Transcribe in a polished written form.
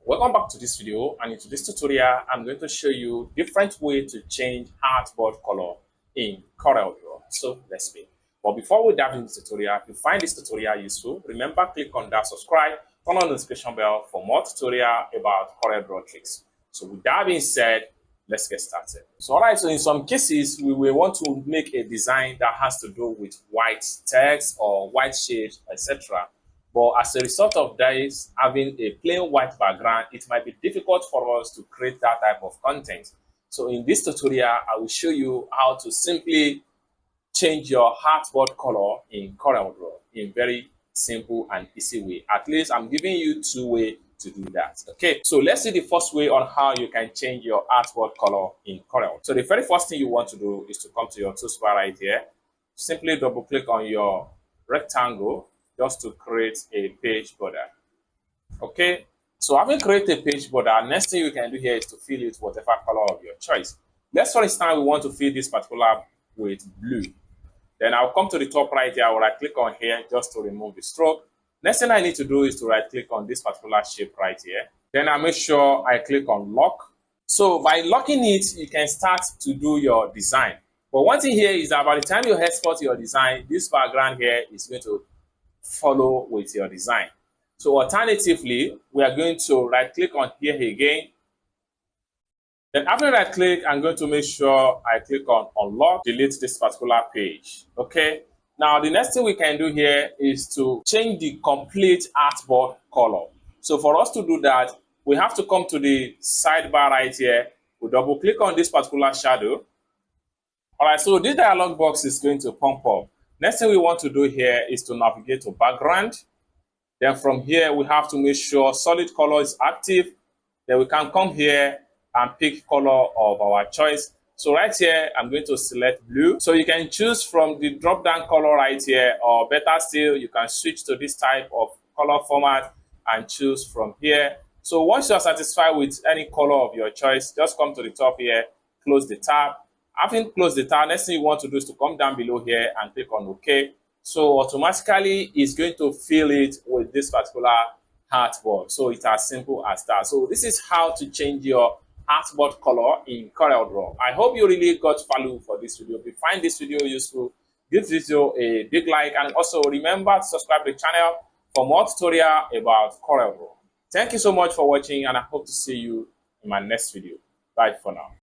Welcome back to this video, and in this tutorial I'm going to show you different way to change artboard color in CorelDRAW. So let's begin. But before we dive into the tutorial, if you find this tutorial useful, remember click on that subscribe, turn on the notification bell for more tutorial about CorelDRAW tricks. So with that being said, let's get started. So alright, so in some cases we will want to make a design that has to do with white text or white shade, etc. But as a result of this, having a plain white background, it might be difficult for us to create that type of content. So in this tutorial, I will show you how to simply change your artboard color in CorelDRAW in very simple and easy way. At least I'm giving you two ways to do that. Okay, so let's see the first way on how you can change your artboard color in Corel. So the very first thing you want to do is to come to your toolbar right here. Simply double click on your rectangle just to create a page border. Okay, so having created a page border, next thing you can do here is to fill it whatever color of your choice. Let's for instance, we want to fill this particular with blue. Then I'll come to the top right here, I'll right click on here just to remove the stroke. Next thing I need to do is to right click on this particular shape right here. Then I make sure I click on lock. So by locking it, you can start to do your design. But one thing here is that by the time you export your design, this background here is going to follow with your design. So alternatively, we are going to right click on here again. Then after right click, I'm going to make sure I click on unlock, delete this particular page. Okay. Now the next thing we can do here is to change the complete artboard color. So for us to do that, we have to come to the sidebar right here. We double click on this particular shadow. All right, so this dialog box is going to pop up. Next thing we want to do here is to navigate to background. Then from here, we have to make sure solid color is active. Then we can come here and pick color of our choice. So right here, I'm going to select blue. So you can choose from the drop down color right here, or better still, you can switch to this type of color format and choose from here. So once you're satisfied with any color of your choice, just come to the top here, close the tab. Having closed the tab, next thing you want to do is to come down below here and click on OK. So automatically it's going to fill it with this particular artboard. So it's as simple as that. So this is how to change your artboard color in CorelDRAW. I hope you really got value for this video. If you find this video useful, give this video a big like, and also remember to subscribe to the channel for more tutorial about CorelDRAW. Thank you so much for watching, and I hope to see you in my next video. Bye for now.